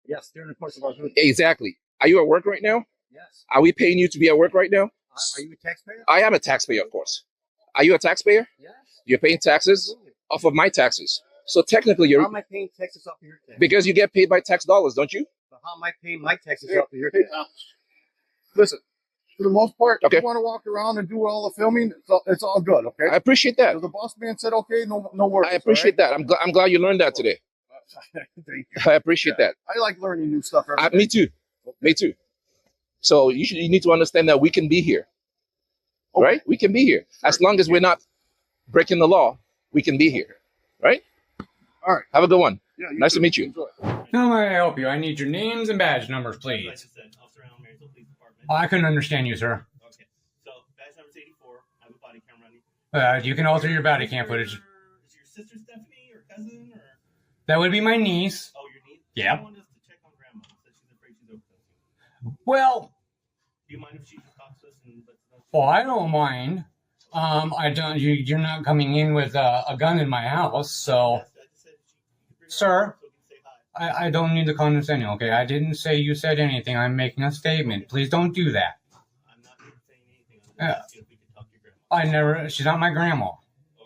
Speaker 12: Yes, during the course of our duty.
Speaker 11: Exactly. Are you at work right now?
Speaker 12: Yes.
Speaker 11: Are we paying you to be at work right now?
Speaker 12: Are you a taxpayer?
Speaker 11: I am a taxpayer, of course. Are you a taxpayer?
Speaker 12: Yes.
Speaker 11: You're paying taxes off of my taxes. So technically,
Speaker 12: How am I paying taxes off of your taxes?
Speaker 11: because you get paid by tax dollars, don't you?
Speaker 12: But how am I paying my taxes off of your taxes? Listen, for the most part, if you want to walk around and do all the filming, it's all good, okay?
Speaker 11: I appreciate that.
Speaker 12: So the boss man said, okay, no worries.
Speaker 11: I appreciate that. I'm glad you learned that today.
Speaker 12: Thank you.
Speaker 11: I appreciate that.
Speaker 12: I like learning new stuff every day.
Speaker 11: Me too. Me too. So you need to understand that we can be here, right? We can be here as long as we're not breaking the law. We can be here, right?
Speaker 12: All right.
Speaker 11: Have a good one.
Speaker 12: Yeah,
Speaker 11: nice to meet you.
Speaker 12: Enjoy.
Speaker 13: How may I help you? I need your names and badge numbers, please. I couldn't understand you, sir.
Speaker 14: Okay. So badge number 84. I have a body cam running.
Speaker 13: You can alter your body cam footage.
Speaker 14: Is your sister Stephanie or cousin or?
Speaker 13: That would be my niece.
Speaker 14: Oh, your niece.
Speaker 13: Yep.
Speaker 14: I want us to check on grandma. Said she's afraid she's overdosing.
Speaker 13: Well,
Speaker 14: Do you mind if she just talks to us and lets us know?
Speaker 13: well, I don't mind. I don't. You're not coming in with a gun in my house, so, sir. I don't need the condescending, okay? I didn't say you said anything. I'm making a statement. Please don't do that.
Speaker 14: I'm not here saying anything. I'm just asking if we can talk to your grandma.
Speaker 13: She's not my grandma.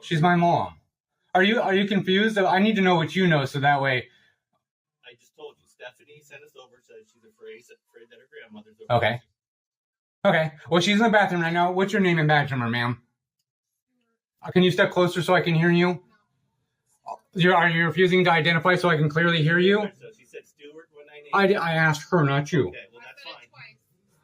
Speaker 13: She's my mom. Are you confused? I need to know what you know so that way.
Speaker 14: I just told you. Stephanie sent us over, said she's afraid that her grandmother's overdosing.
Speaker 13: Okay. Okay. Well, she's in the bathroom right now. What's your name and badge number, ma'am? Can you step closer so I can hear you? Are you refusing to identify so I can clearly hear you?
Speaker 14: So she said Stewart 198.
Speaker 13: I asked her, not you.
Speaker 14: Okay, well that's fine.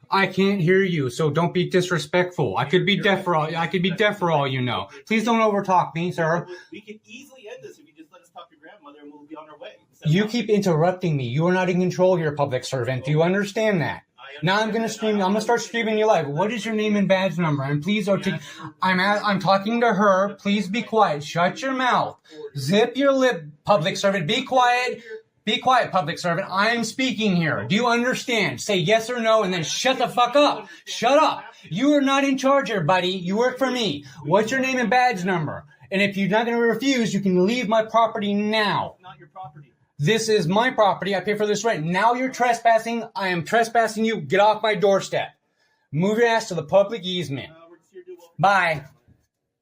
Speaker 13: I can't hear you, so don't be disrespectful. I could be deaf for all you know. Please don't overtalk me, sir.
Speaker 14: We can easily end this if you just let us talk to your grandmother and we'll be on our way.
Speaker 13: You keep interrupting me. You are not in control here, public servant. Do you understand that? Now I'm gonna scream. I'm gonna start screaming you live. What is your name and badge number? And please, I'm talking to her. Please be quiet. Shut your mouth. Zip your lip, public servant. Be quiet. Be quiet, public servant. I am speaking here. Do you understand? Say yes or no, and then shut the fuck up. Shut up. You are not in charge here, buddy. You work for me. What's your name and badge number? And if you're not gonna refuse, you can leave my property now.
Speaker 14: Not your property.
Speaker 13: This is my property. I pay for this rent. Now you're trespassing. I am trespassing you. Get off my doorstep. Move your ass to the public easement. Bye.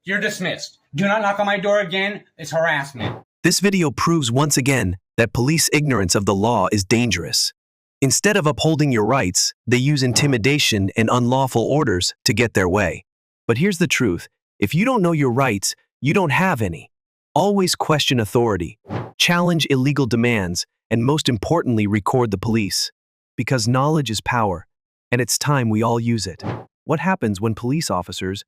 Speaker 13: You're dismissed. Do not knock on my door again. It's harassment.
Speaker 6: This video proves once again that police ignorance of the law is dangerous. Instead of upholding your rights, they use intimidation and unlawful orders to get their way. But here's the truth. If you don't know your rights, you don't have any. Always question authority. Challenge illegal demands, and most importantly, record the police. Because knowledge is power, and it's time we all use it. What happens when police officers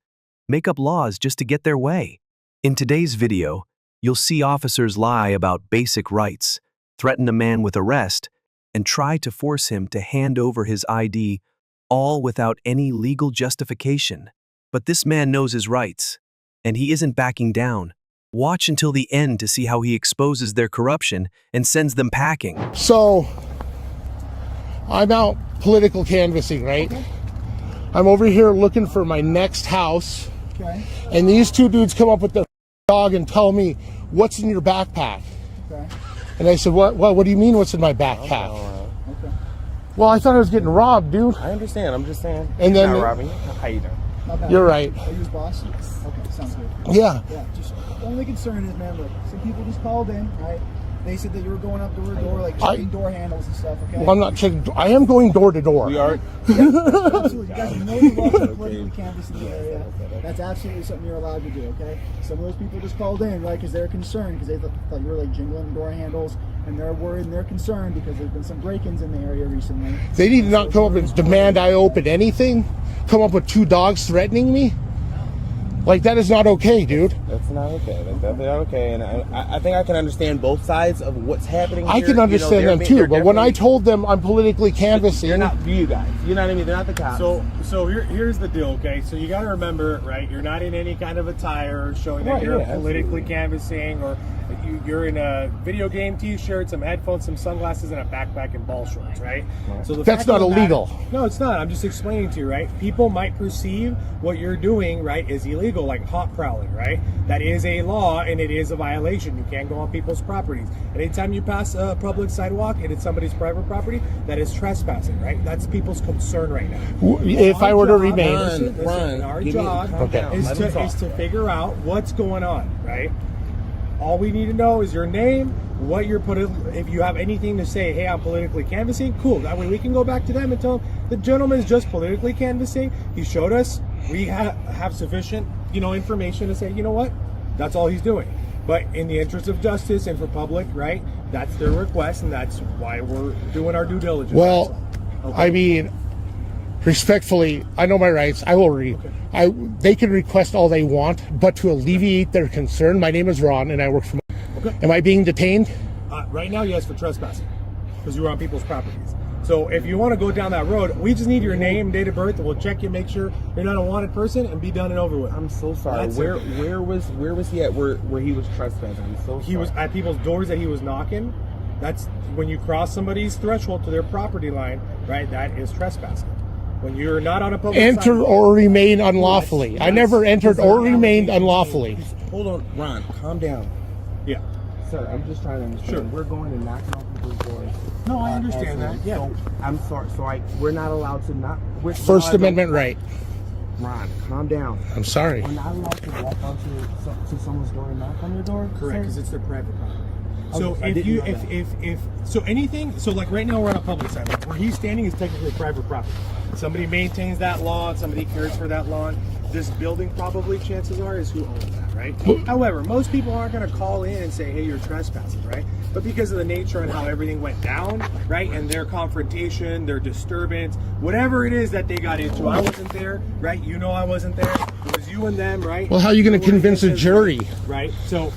Speaker 6: make up laws just to get their way? In today's video, you'll see officers lie about basic rights, threaten a man with arrest, and try to force him to hand over his ID, all without any legal justification. But this man knows his rights, and he isn't backing down. Watch until the end to see how he exposes their corruption and sends them packing.
Speaker 15: So, I'm out political canvassing, right? Okay. I'm over here looking for my next house. Okay. And these two dudes come up with their dog and tell me, what's in your backpack? Okay. And I said, what do you mean what's in my backpack? Okay. Well, I thought I was getting robbed, dude.
Speaker 16: I understand. I'm just saying.
Speaker 15: And then
Speaker 16: not robbing you. How you doing?
Speaker 15: You're right.
Speaker 17: Are you his boss? Okay, sounds good.
Speaker 15: Yeah.
Speaker 17: Yeah. Just the only concern is, man, look, some people just called in, right? They said that you were going up door to door, like checking door handles and stuff. Okay.
Speaker 15: Well, I'm not checking. I am going door to door.
Speaker 16: We are.
Speaker 17: Yeah, absolutely. You guys are more than welcome to politically canvass in the area. That's absolutely something you're allowed to do. Okay. Some of those people just called in, right, because they're concerned because they thought you were like jingling door handles, and they're worried and they're concerned because there's been some break-ins in the area recently.
Speaker 15: They need to not come up and demand I open anything. Come up with two dogs threatening me. Like, that is not okay, dude.
Speaker 16: That's not okay. That's definitely not okay. And I think I can understand both sides of what's happening here.
Speaker 15: I can understand them too, but when I told them I'm politically canvassing...
Speaker 16: They're not you guys. You know what I mean? They're not the cops.
Speaker 18: So here's the deal, okay? So you got to remember, right, you're not in any kind of attire showing that you're politically canvassing, or you're in a video game t-shirt, some headphones, some sunglasses, and a backpack and ball shorts, right? So
Speaker 15: that's not illegal.
Speaker 18: No, it's not. I'm just explaining to you, right? People might perceive what you're doing, right, is illegal, like hot prowling, right? That is a law, and it is a violation. You can't go on people's properties. Anytime you pass a public sidewalk and it's somebody's private property, that is trespassing, right? That's people's concern right now.
Speaker 15: If I were to remain...
Speaker 18: Our job is to figure out what's going on, right? All we need to know is your name, what you're putting. If you have anything to say, hey, I'm politically canvassing, cool. That way we can go back to them and tell them the gentleman is just politically canvassing. He showed us. We have sufficient, information to say, you know what, that's all he's doing. But in the interest of justice and for public, right, that's their request, and that's why we're doing our due diligence.
Speaker 15: Well, okay. I mean, respectfully, I know my rights. I will read. Okay. They can request all they want, but to alleviate their concern, my name is Ron, and I work for...
Speaker 18: Okay.
Speaker 15: Am I being detained?
Speaker 18: Right now, yes, for trespassing, because you were on people's properties. So if you want to go down that road, we just need your name, date of birth, and we'll check you, make sure you're not a wanted person, and be done and over with.
Speaker 16: I'm so sorry. Where was he at where he was trespassing? I'm so sorry.
Speaker 18: He was at people's doors that he was knocking. That's when you cross somebody's threshold to their property line, right? That is trespassing. When you're not on a public
Speaker 15: enter or remain unlawfully. Yes. I never entered or remained unlawfully.
Speaker 16: Hold on, Ron, calm down.
Speaker 18: Yeah.
Speaker 16: Sir, I'm just trying to understand. Sure. We're going and knocking on people's doors.
Speaker 18: No, I understand that. Yeah.
Speaker 16: So, I'm sorry. So we're not allowed to knock.
Speaker 15: First Amendment right.
Speaker 16: Ron, calm down.
Speaker 15: I'm sorry.
Speaker 16: We're not allowed to walk onto someone's door and knock on their door.
Speaker 18: Correct, because it's their private property. So so like right now we're on a public side. Like where he's standing is technically private property. Somebody maintains that lawn, somebody cares for that lawn. This building probably, chances are, is who owns that, right? However, most people aren't going to call in and say, hey, you're trespassing, right? But because of the nature and how everything went down, right, and their confrontation, their disturbance, whatever it is that they got into, I wasn't there, right? I wasn't there. It was you and them, right?
Speaker 15: Well, how are you going to convince a jury?
Speaker 18: Right? So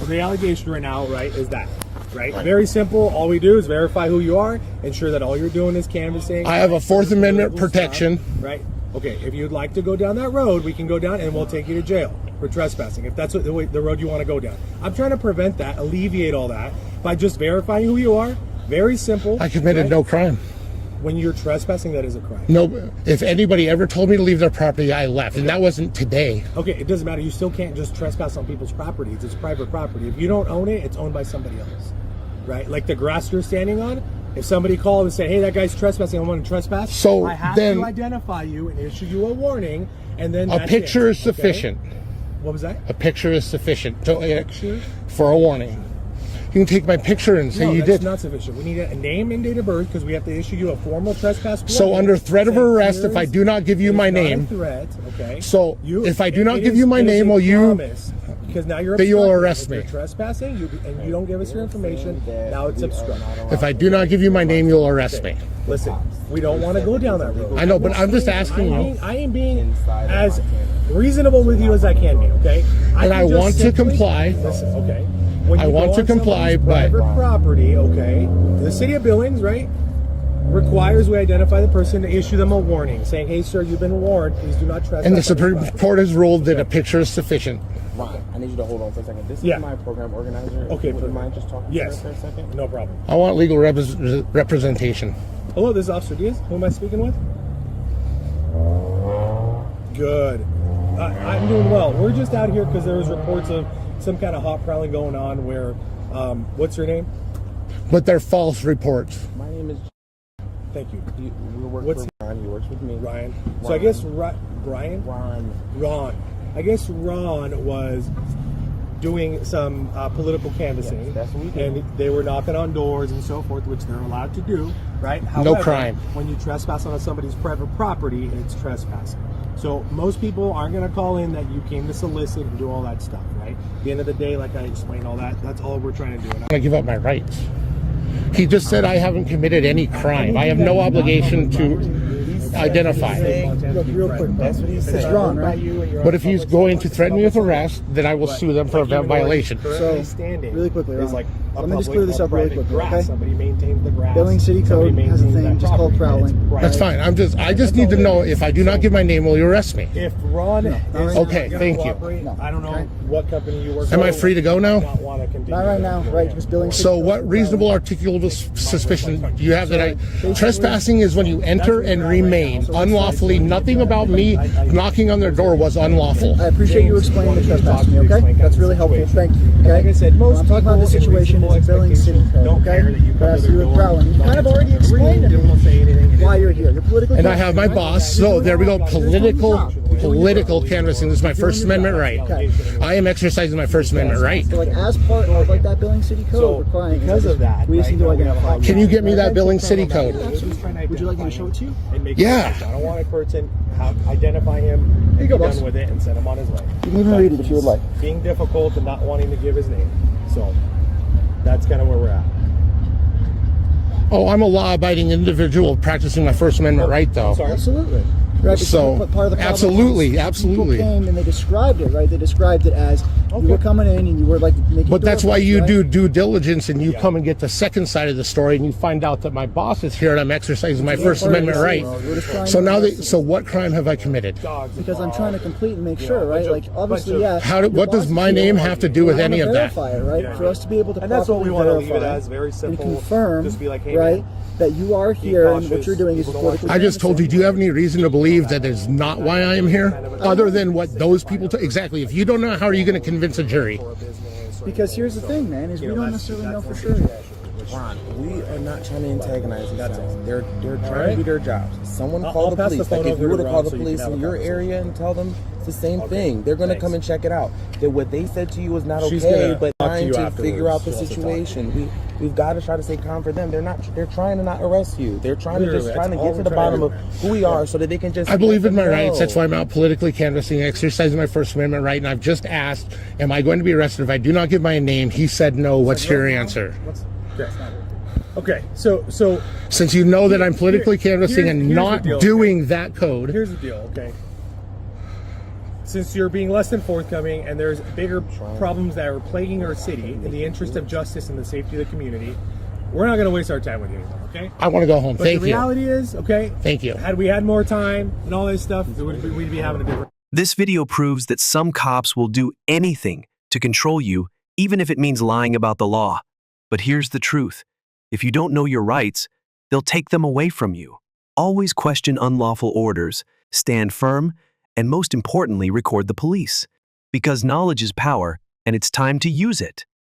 Speaker 18: the allegation right now, right, is that. Right? Very simple. All we do is verify who you are, ensure that all you're doing is canvassing.
Speaker 15: I have a Fourth Amendment protection.
Speaker 18: Stuff, right? Okay, if you'd like to go down that road, we can go down and we'll take you to jail for trespassing, if that's the road you want to go down. I'm trying to prevent that, alleviate all that, by just verifying who you are. Very simple.
Speaker 15: I committed no crime.
Speaker 18: When you're trespassing, that is a crime.
Speaker 15: No, if anybody ever told me to leave their property, I left, and that wasn't today.
Speaker 18: Okay, it doesn't matter. You still can't just trespass on people's properties. It's private property. If you don't own it, it's owned by somebody else. Right? Like the grass you're standing on, if somebody called and said, hey, that guy's trespassing, I want to trespass,
Speaker 15: so
Speaker 18: I have
Speaker 15: then
Speaker 18: to identify you and issue you a warning, and then
Speaker 15: a picture is sufficient.
Speaker 18: Okay? What was that?
Speaker 15: A picture is sufficient for a warning. You can take my picture and say you did.
Speaker 18: That's not sufficient. We need a name and date of birth because we have to issue you a formal trespass warning.
Speaker 15: So under threat of arrest, if I do not give you my name,
Speaker 18: okay.
Speaker 15: So if I do not give you my name, will you?
Speaker 18: Because now you're
Speaker 15: that you will arrest me.
Speaker 18: You're trespassing, and you don't give us your information. Now it's obstruction.
Speaker 15: If I do not give you my name, you'll arrest me.
Speaker 18: Listen, we don't want to go down that road.
Speaker 15: I know, but I'm just asking you.
Speaker 18: I am being as reasonable with you as I can be. Okay.
Speaker 15: And I want to comply.
Speaker 18: Listen, okay.
Speaker 15: I want to comply, but
Speaker 18: private property, okay. The city of Billings, right, requires we identify the person to issue them a warning, saying, "Hey, sir, you've been warned. Please do not trespass."
Speaker 15: And the Supreme Court has ruled that a picture is sufficient.
Speaker 16: Ron, I need you to hold on for a second. This
Speaker 18: Yeah.
Speaker 16: is my program organizer.
Speaker 18: Okay,
Speaker 16: Would you mind just talking
Speaker 18: Yes.
Speaker 16: to her for a second?
Speaker 18: No problem.
Speaker 15: I want legal representation.
Speaker 18: Hello, this is Officer Diaz. Who am I speaking with? Good. I'm doing well. We're just out here because there was reports of some kind of hot prowling going on where, what's your name?
Speaker 15: But they're false reports.
Speaker 16: My name is...
Speaker 18: Thank you.
Speaker 16: We work
Speaker 18: What's
Speaker 16: for Ron. He works with me.
Speaker 18: Ryan. So
Speaker 16: Ron.
Speaker 18: I guess Brian?
Speaker 16: Ron.
Speaker 18: I guess Ron was doing some political canvassing.
Speaker 16: Yes, that's what we do.
Speaker 18: And they were knocking on doors and so forth, which they're allowed to do, right?
Speaker 15: No crime.
Speaker 18: When you trespass on somebody's private property, it's trespassing. So most people aren't going to call in that you came to solicit and do all that stuff, right? At the end of the day, like I explained all that, that's all we're trying to do.
Speaker 15: I want to give up my rights. He just said I haven't committed any crime. I have no obligation to identify.
Speaker 17: Real quick,
Speaker 16: That's what he said.
Speaker 17: it's Ron, right?
Speaker 15: But if he's going to threaten me with arrest, then I will sue them for a violation.
Speaker 17: So,
Speaker 18: standing
Speaker 17: really quickly,
Speaker 18: is
Speaker 17: Ron,
Speaker 18: like a
Speaker 17: let me just
Speaker 18: public
Speaker 17: clear this
Speaker 18: or
Speaker 17: up really
Speaker 18: private
Speaker 17: quickly,
Speaker 18: grass.
Speaker 17: okay?
Speaker 18: Somebody maintains the grass.
Speaker 17: Billing City Code
Speaker 18: Somebody
Speaker 17: has a
Speaker 18: maintains
Speaker 17: thing
Speaker 18: that
Speaker 17: just called
Speaker 18: property, and it's
Speaker 17: prowling.
Speaker 15: That's
Speaker 18: private.
Speaker 15: fine. I just need to know if I do not give my name, will you arrest me?
Speaker 18: If Ron is
Speaker 15: Okay,
Speaker 18: gonna
Speaker 15: thank you.
Speaker 18: cooperate,
Speaker 17: No.
Speaker 18: I don't know
Speaker 17: Okay.
Speaker 18: what company you work for.
Speaker 15: Am I free to go now?
Speaker 18: Not want to continue
Speaker 17: Not right now, right? Because Billing City
Speaker 15: So
Speaker 17: Code
Speaker 15: what
Speaker 17: is
Speaker 15: reasonable
Speaker 17: prowling.
Speaker 15: articulable suspicion do you have that I... Trespassing is when you enter and remain unlawfully. Nothing about me knocking on their door was unlawful.
Speaker 17: I appreciate you explaining the trespass to me, okay? That's really helpful. Thank you. Okay?
Speaker 18: Like I said, most
Speaker 17: I'm talking about the
Speaker 18: people in
Speaker 17: situation is
Speaker 18: reasonable
Speaker 17: Billing City Code,
Speaker 18: don't care
Speaker 17: okay?
Speaker 18: that you
Speaker 17: That
Speaker 18: come
Speaker 17: has
Speaker 18: to
Speaker 17: to do
Speaker 18: their
Speaker 17: with
Speaker 18: door.
Speaker 17: prowling. You kind of already explained
Speaker 18: They won't say anything.
Speaker 17: why you're here. You're politically
Speaker 15: And I have my
Speaker 17: canvassing, right?
Speaker 15: boss. So there we go. Political canvassing. This is my First Amendment right.
Speaker 17: Okay.
Speaker 15: I am exercising my First Amendment right.
Speaker 17: So like as part of like that Billing City Code
Speaker 18: So,
Speaker 17: requiring
Speaker 18: because of that,
Speaker 17: we just need to
Speaker 18: right now we have
Speaker 17: identify.
Speaker 18: a-
Speaker 15: Can you get me that Billing City Code?
Speaker 17: Would you like me to show it to you?
Speaker 18: And make
Speaker 15: Yeah.
Speaker 18: I don't want a person identify him,
Speaker 17: Here you go,
Speaker 18: be
Speaker 17: boss.
Speaker 18: done with it, and send him on his way.
Speaker 17: You can even read it if you would like.
Speaker 18: Being difficult and not wanting to give his name. So that's kind of where we're at.
Speaker 15: Oh, I'm a law-abiding individual practicing my First Amendment right, though.
Speaker 18: Sorry.
Speaker 17: Absolutely. Right, because
Speaker 15: So,
Speaker 17: part of the problem
Speaker 15: absolutely,
Speaker 17: was
Speaker 15: absolutely.
Speaker 17: People came and they described it, right? They described it as you were coming in and you were like making.
Speaker 15: But that's why
Speaker 17: doorways,
Speaker 15: you
Speaker 17: right?
Speaker 15: do due diligence and you come and get the second side of the story and you find out that my boss is here and I'm exercising my First Amendment right. So now, so what crime have I committed?
Speaker 17: Because I'm trying to complete and make sure, right? Like obviously, yeah.
Speaker 15: What does my name have to do with any of that?
Speaker 17: Verify it, right? For us to be able to
Speaker 18: And that's what we want to leave it
Speaker 17: verify
Speaker 18: as, very simple.
Speaker 17: and confirm,
Speaker 18: Just be like, hey,
Speaker 17: right?
Speaker 18: man,
Speaker 17: That you are here and what you're doing is politically.
Speaker 15: I just told you, do you have any reason to believe that is not why I am here? Other than what those people, exactly. If you don't know, how are you going to convince a jury?
Speaker 17: Because here's the thing, man, is we don't necessarily know for sure yet.
Speaker 16: Ron, we are not trying to antagonize each other. They're trying to do their jobs. Someone
Speaker 18: I'll
Speaker 16: call the
Speaker 18: pass the
Speaker 16: police.
Speaker 18: phone
Speaker 16: Like if
Speaker 18: over
Speaker 16: you were
Speaker 18: to
Speaker 16: to call
Speaker 18: Ron
Speaker 16: the
Speaker 18: so you
Speaker 16: police
Speaker 18: can have
Speaker 16: in
Speaker 18: a
Speaker 16: your
Speaker 18: conversation.
Speaker 16: area and tell them it's the same thing, they're going to come and check it out. That what they said to you is not
Speaker 18: She's
Speaker 16: okay,
Speaker 18: gonna
Speaker 16: but
Speaker 18: talk to
Speaker 16: trying
Speaker 18: you
Speaker 16: to
Speaker 18: afterwards.
Speaker 16: figure out the
Speaker 18: She'll also talk to you.
Speaker 16: situation. We've got to try to stay calm for them. They're trying to not arrest you. They're trying
Speaker 18: Literally,
Speaker 16: to
Speaker 18: that's
Speaker 16: get
Speaker 18: all
Speaker 16: to
Speaker 18: we're
Speaker 16: the
Speaker 18: trying to
Speaker 16: bottom
Speaker 18: do,
Speaker 16: of
Speaker 18: man.
Speaker 16: who we are, so that they can just.
Speaker 15: I believe in my
Speaker 16: let them
Speaker 15: rights. That's
Speaker 16: know.
Speaker 15: why I'm out politically canvassing, exercising my First Amendment right. And I've just asked, am I going to be arrested if I do not give my name? He said no. What's your answer?
Speaker 18: Okay, so
Speaker 15: Since you know that I'm politically canvassing and
Speaker 18: here's the
Speaker 15: not
Speaker 18: deal,
Speaker 15: doing that code.
Speaker 18: here's the deal, okay? Since you're being less than forthcoming and there's bigger problems that are plaguing our city in the interest of justice and the safety of the community, we're not going to waste our time with you anymore, okay?
Speaker 15: I want to go home.
Speaker 18: But
Speaker 15: Thank
Speaker 18: the
Speaker 15: you.
Speaker 18: reality is, okay,
Speaker 15: Thank you.
Speaker 18: had we had more time and all this stuff, we'd be having a different...
Speaker 6: This video proves that some cops will do anything to control you, even if it means lying about the law. But here's the truth. If you don't know your rights, they'll take them away from you. Always question unlawful orders, stand firm, and most importantly, record the police. Because knowledge is power, and it's time to use it.